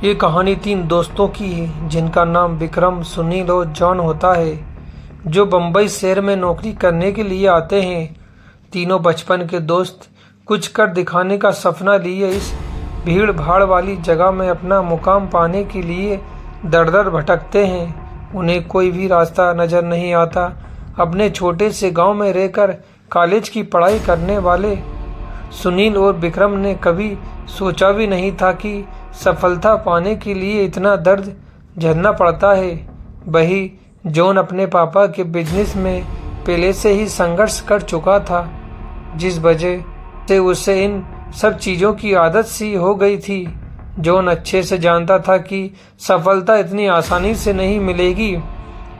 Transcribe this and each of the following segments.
ये कहानी 3 दोस्तों की है जिनका नाम विक्रम, सुनील और जॉन होता है, जो बम्बई शहर में नौकरी करने के लिए आते हैं। तीनों बचपन के दोस्त कुछ कर दिखाने का सपना लिए इस भीड़ भाड़ वाली जगह में अपना मुकाम पाने के लिए दर दर भटकते हैं। उन्हें कोई भी रास्ता नजर नहीं आता। अपने छोटे से गांव में रहकर कॉलेज की पढ़ाई करने वाले सुनील और विक्रम ने कभी सोचा भी नहीं था कि सफलता पाने के लिए इतना दर्द झेलना पड़ता है। वही जॉन अपने पापा के बिजनेस में पहले से ही संघर्ष कर चुका था, जिस वजह से उसे इन सब चीज़ों की आदत सी हो गई थी। जॉन अच्छे से जानता था कि सफलता इतनी आसानी से नहीं मिलेगी,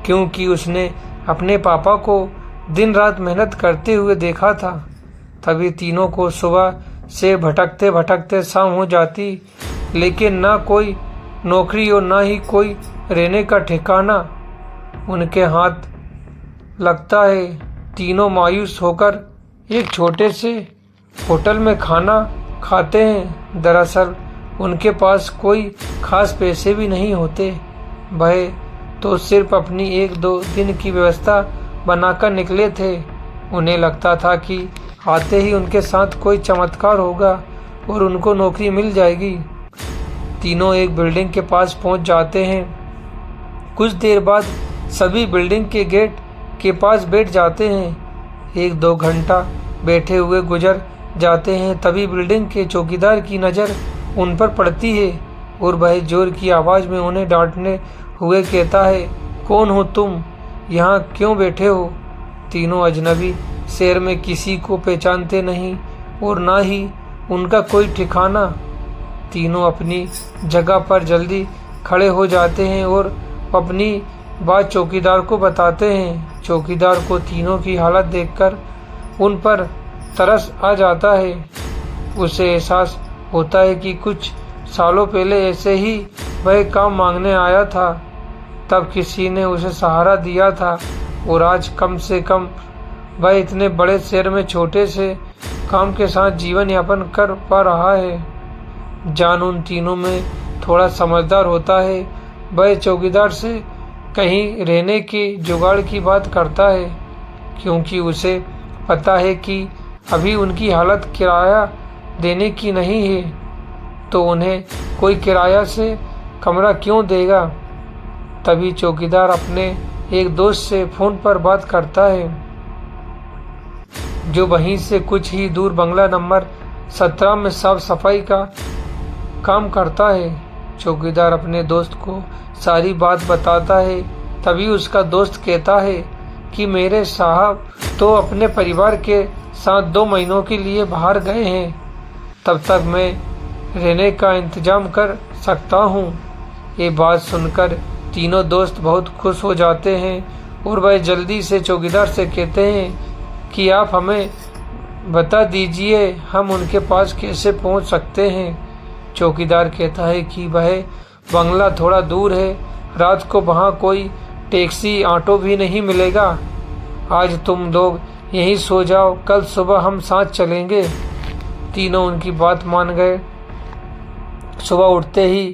क्योंकि उसने अपने पापा को दिन रात मेहनत करते हुए देखा था। तभी तीनों को सुबह से भटकते भटकते शाम हो जाती, लेकिन ना कोई नौकरी और ना ही कोई रहने का ठिकाना उनके हाथ लगता है। तीनों मायूस होकर एक छोटे से होटल में खाना खाते हैं। दरअसल उनके पास कोई खास पैसे भी नहीं होते। वह तो सिर्फ अपनी 1-2 दिन की व्यवस्था बनाकर निकले थे। उन्हें लगता था कि आते ही उनके साथ कोई चमत्कार होगा और उनको नौकरी मिल जाएगी। तीनों एक बिल्डिंग के पास पहुंच जाते हैं। कुछ देर बाद सभी बिल्डिंग के गेट के पास बैठ जाते हैं। 1-2 घंटा बैठे हुए गुजर जाते हैं। तभी बिल्डिंग के चौकीदार की नज़र उन पर पड़ती है और वह जोर की आवाज़ में उन्हें डांटने हुए कहता है, कौन हो तुम? यहाँ क्यों बैठे हो? तीनों अजनबी शहर में किसी को पहचानते नहीं और ना ही उनका कोई ठिकाना। तीनों अपनी जगह पर जल्दी खड़े हो जाते हैं और अपनी बात चौकीदार को बताते हैं। चौकीदार को तीनों की हालत देखकर उन पर तरस आ जाता है। उसे एहसास होता है कि कुछ सालों पहले ऐसे ही वह काम मांगने आया था। तब किसी ने उसे सहारा दिया था और आज कम से कम वह इतने बड़े शहर में छोटे से काम के साथ जीवन यापन कर पा रहा है। जान उन तीनों में थोड़ा समझदार होता है। वह चौकीदार से कहीं रहने के जुगाड़ की बात करता है, क्योंकि उसे पता है कि अभी उनकी हालत किराया देने की नहीं है, तो उन्हें कोई किराया से कमरा क्यों देगा। तभी चौकीदार अपने एक दोस्त से फ़ोन पर बात करता है, जो वहीं से कुछ ही दूर बंगला नंबर 17 में साफ सफाई का काम करता है। चौकीदार अपने दोस्त को सारी बात बताता है। तभी उसका दोस्त कहता है कि मेरे साहब तो अपने परिवार के साथ 2 महीनों के लिए बाहर गए हैं, तब तक मैं रहने का इंतजाम कर सकता हूँ। ये बात सुनकर तीनों दोस्त बहुत खुश हो जाते हैं और वह जल्दी से चौकीदार से कहते हैं कि आप हमें बता दीजिए हम उनके पास कैसे पहुंच सकते हैं। चौकीदार कहता है कि वह बंगला थोड़ा दूर है, रात को वहां कोई टैक्सी ऑटो भी नहीं मिलेगा। आज तुम लोग यहीं सो जाओ, कल सुबह हम साथ चलेंगे। तीनों उनकी बात मान गए। सुबह उठते ही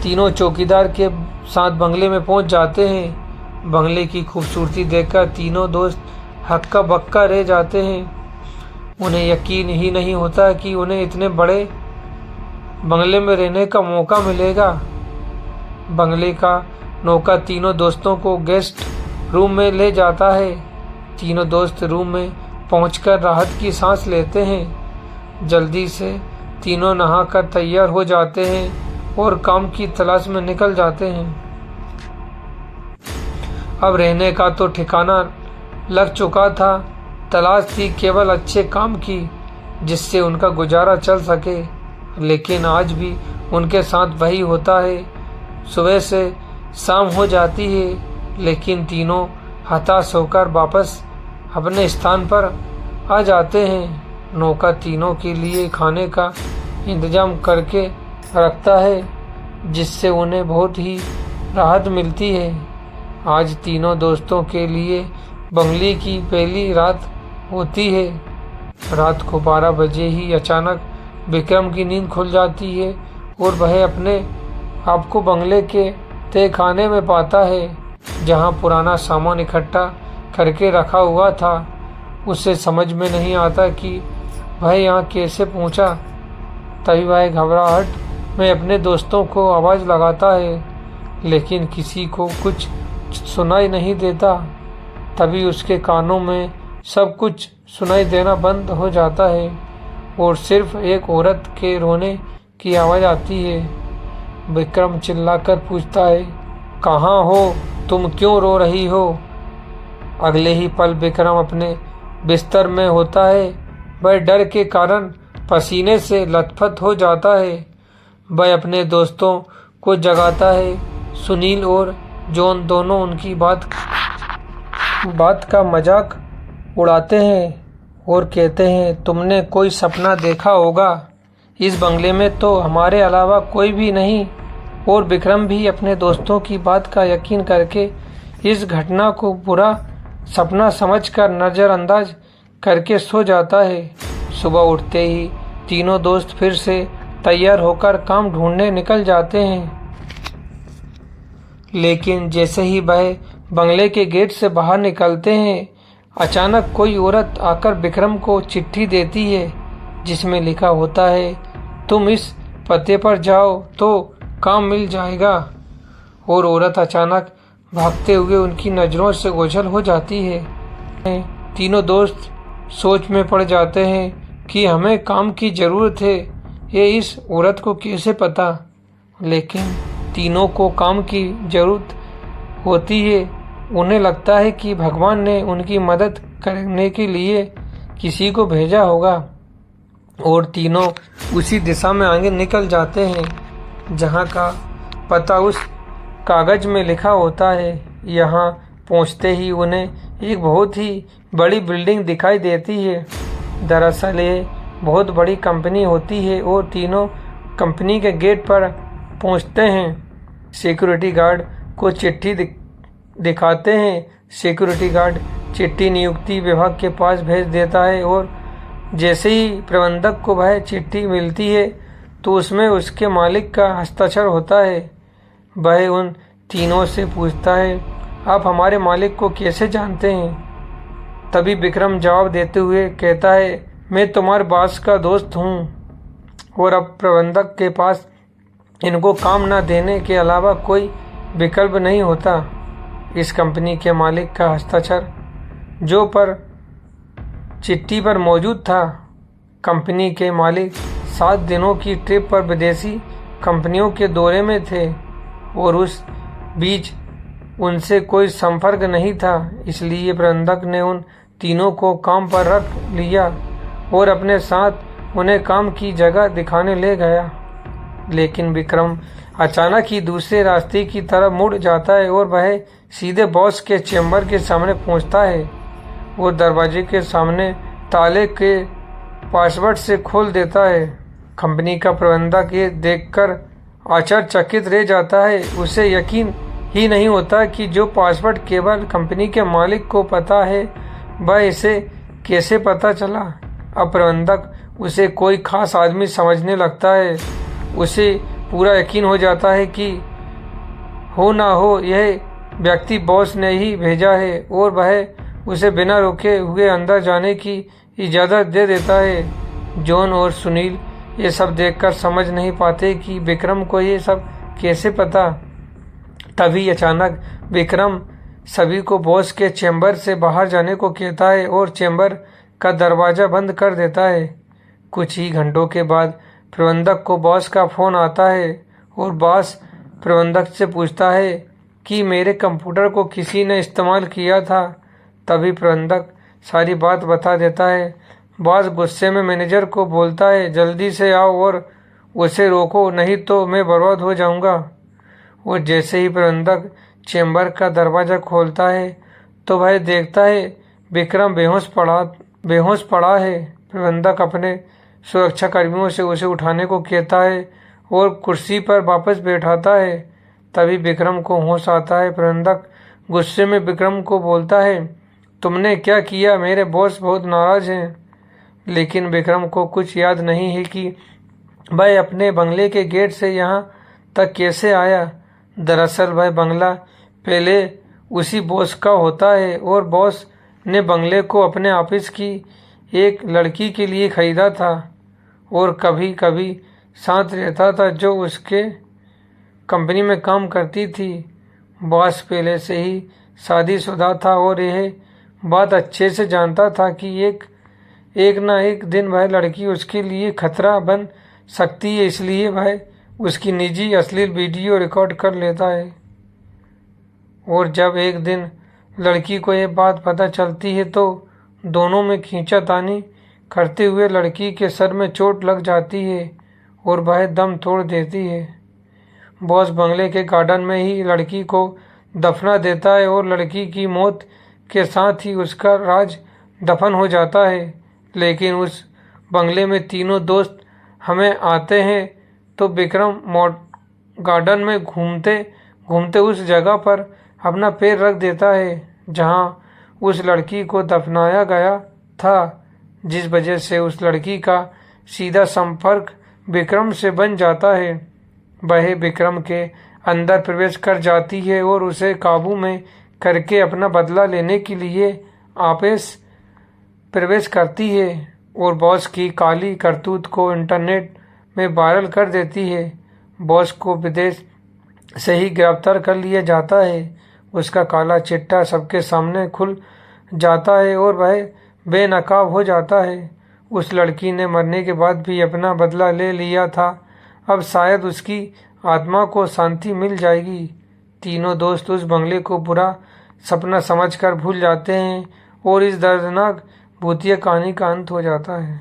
तीनों चौकीदार के साथ बंगले में पहुंच जाते हैं। बंगले की खूबसूरती देखकर तीनों दोस्त हक्का बक्का रह जाते हैं। उन्हें यकीन ही नहीं होता कि उन्हें इतने बड़े बंगले में रहने का मौका मिलेगा। बंगले का नौकर तीनों दोस्तों को गेस्ट रूम में ले जाता है। तीनों दोस्त रूम में पहुंचकर राहत की सांस लेते हैं। जल्दी से तीनों नहाकर तैयार हो जाते हैं और काम की तलाश में निकल जाते हैं। अब रहने का तो ठिकाना लग चुका था, तलाश थी केवल अच्छे काम की जिससे उनका गुजारा चल सके। लेकिन आज भी उनके साथ वही होता है। सुबह से शाम हो जाती है, लेकिन तीनों हताश होकर वापस अपने स्थान पर आ जाते हैं। नौकर तीनों के लिए खाने का इंतजाम करके रखता है, जिससे उन्हें बहुत ही राहत मिलती है। आज तीनों दोस्तों के लिए बंगले की पहली रात होती है। रात को 12 बजे ही अचानक विक्रम की नींद खुल जाती है और वह अपने आपको बंगले के तहखाने में पाता है, जहाँ पुराना सामान इकट्ठा करके रखा हुआ था। उसे समझ में नहीं आता कि वह यहाँ कैसे पहुँचा। तभी वह घबराहट में अपने दोस्तों को आवाज़ लगाता है, लेकिन किसी को कुछ सुनाई नहीं देता। तभी उसके कानों में सब कुछ सुनाई देना बंद हो जाता है और सिर्फ एक औरत के रोने की आवाज़ आती है। विक्रम चिल्लाकर पूछता है, कहाँ हो तुम, क्यों रो रही हो? अगले ही पल विक्रम अपने बिस्तर में होता है। वह डर के कारण पसीने से लथपथ हो जाता है। वह अपने दोस्तों को जगाता है। सुनील और जॉन दोनों उनकी बात का मजाक उड़ाते हैं और कहते हैं, तुमने कोई सपना देखा होगा, इस बंगले में तो हमारे अलावा कोई भी नहीं। और विक्रम भी अपने दोस्तों की बात का यकीन करके इस घटना को बुरा सपना समझकर नज़रअंदाज करके सो जाता है। सुबह उठते ही तीनों दोस्त फिर से तैयार होकर काम ढूंढने निकल जाते हैं। लेकिन जैसे ही वह बंगले के गेट से बाहर निकलते हैं, अचानक कोई औरत आकर विक्रम को चिट्ठी देती है, जिसमें लिखा होता है, तुम इस पते पर जाओ तो काम मिल जाएगा। और औरत अचानक भागते हुए उनकी नज़रों से ओझल हो जाती है। तीनों दोस्त सोच में पड़ जाते हैं कि हमें काम की ज़रूरत है, ये इस औरत को कैसे पता। लेकिन तीनों को काम की ज़रूरत होती है। उन्हें लगता है कि भगवान ने उनकी मदद करने के लिए किसी को भेजा होगा और तीनों उसी दिशा में आगे निकल जाते हैं जहाँ का पता उस कागज में लिखा होता है। यहाँ पहुँचते ही उन्हें एक बहुत ही बड़ी बिल्डिंग दिखाई देती है। दरअसल ये बहुत बड़ी कंपनी होती है और तीनों कंपनी के गेट पर पहुँचते हैं। सिक्योरिटी गार्ड को चिट्ठी दिखाते हैं। सिक्योरिटी गार्ड चिट्ठी नियुक्ति विभाग के पास भेज देता है और जैसे ही प्रबंधक को वह चिट्ठी मिलती है तो उसमें उसके मालिक का हस्ताक्षर होता है। वह उन तीनों से पूछता है, आप हमारे मालिक को कैसे जानते हैं? तभी विक्रम जवाब देते हुए कहता है, मैं तुम्हारे बॉस का दोस्त हूँ और अब प्रबंधक के पास इनको काम न देने के अलावा कोई विकल्प नहीं होता। इस कंपनी के मालिक का हस्ताक्षर जो पर चिट्ठी पर मौजूद था। कंपनी के मालिक 7 दिनों की ट्रिप पर विदेशी कंपनियों के दौरे में थे और उस बीच उनसे कोई संपर्क नहीं था। इसलिए प्रबंधक ने उन तीनों को काम पर रख लिया और अपने साथ उन्हें काम की जगह दिखाने ले गया। लेकिन विक्रम अचानक ही दूसरे रास्ते की तरफ मुड़ जाता है और वह सीधे बॉस के चैम्बर के सामने पहुंचता है। वो दरवाजे के सामने ताले के पासवर्ड से खोल देता है। कंपनी का प्रबंधक ये देखकर आश्चर्यचकित रह जाता है। उसे यकीन ही नहीं होता कि जो पासवर्ड केवल कंपनी के मालिक को पता है, वह इसे कैसे पता चला। अब प्रबंधक उसे कोई खास आदमी समझने लगता है। उसे पूरा यकीन हो जाता है कि हो ना हो यह व्यक्ति बॉस ने ही भेजा है और वह उसे बिना रोके हुए अंदर जाने की इजाज़त दे देता है। जॉन और सुनील ये सब देखकर समझ नहीं पाते कि विक्रम को ये सब कैसे पता। तभी अचानक विक्रम सभी को बॉस के चैम्बर से बाहर जाने को कहता है और चैम्बर का दरवाज़ा बंद कर देता है। कुछ ही घंटों के बाद प्रबंधक को बॉस का फ़ोन आता है और बॉस प्रबंधक से पूछता है कि मेरे कंप्यूटर को किसी ने इस्तेमाल किया था। तभी प्रबंधक सारी बात बता देता है। बॉस गुस्से में मैनेजर को बोलता है, जल्दी से आओ और उसे रोको, नहीं तो मैं बर्बाद हो जाऊंगा। और जैसे ही प्रबंधक चैम्बर का दरवाज़ा खोलता है तो वह देखता है विक्रम बेहोश पड़ा है। प्रबंधक अपने सुरक्षा कर्मियों से उसे उठाने को कहता है और कुर्सी पर वापस बैठाता है। तभी विक्रम को होश आता है। प्रबंधक गुस्से में विक्रम को बोलता है, तुमने क्या किया? मेरे बॉस बहुत नाराज हैं। लेकिन विक्रम को कुछ याद नहीं है कि वह अपने बंगले के गेट से यहाँ तक कैसे आया। दरअसल वह बंगला पहले उसी बॉस का होता है और बॉस ने बंगले को अपने ऑफिस की एक लड़की के लिए खरीदा था और कभी कभी साथ रहता था जो उसके कंपनी में काम करती थी। बॉस पहले से ही शादीशुदा था और यह बात अच्छे से जानता था कि एक ना एक दिन वह लड़की उसके लिए खतरा बन सकती है, इसलिए वह उसकी निजी अश्लील वीडियो रिकॉर्ड कर लेता है। और जब एक दिन लड़की को यह बात पता चलती है तो दोनों में खींचातानी करते हुए लड़की के सर में चोट लग जाती है और वह दम तोड़ देती है। बॉस बंगले के गार्डन में ही लड़की को दफना देता है और लड़की की मौत के साथ ही उसका राज दफन हो जाता है। लेकिन उस बंगले में तीनों दोस्त हमें आते हैं तो विक्रम गार्डन में घूमते घूमते उस जगह पर अपना पैर रख देता है जहां उस लड़की को दफनाया गया था, जिस वजह से उस लड़की का सीधा संपर्क विक्रम से बन जाता है। वह विक्रम के अंदर प्रवेश कर जाती है और उसे काबू में करके अपना बदला लेने के लिए आपस प्रवेश करती है और बॉस की काली करतूत को इंटरनेट में वायरल कर देती है। बॉस को विदेश से ही गिरफ्तार कर लिया जाता है। उसका काला चिट्ठा सबके सामने खुल जाता है और वह बेनकाब हो जाता है। उस लड़की ने मरने के बाद भी अपना बदला ले लिया था, अब शायद उसकी आत्मा को शांति मिल जाएगी। तीनों दोस्त उस बंगले को बुरा सपना समझकर भूल जाते हैं और इस दर्दनाक भूतिया कहानी का अंत हो जाता है।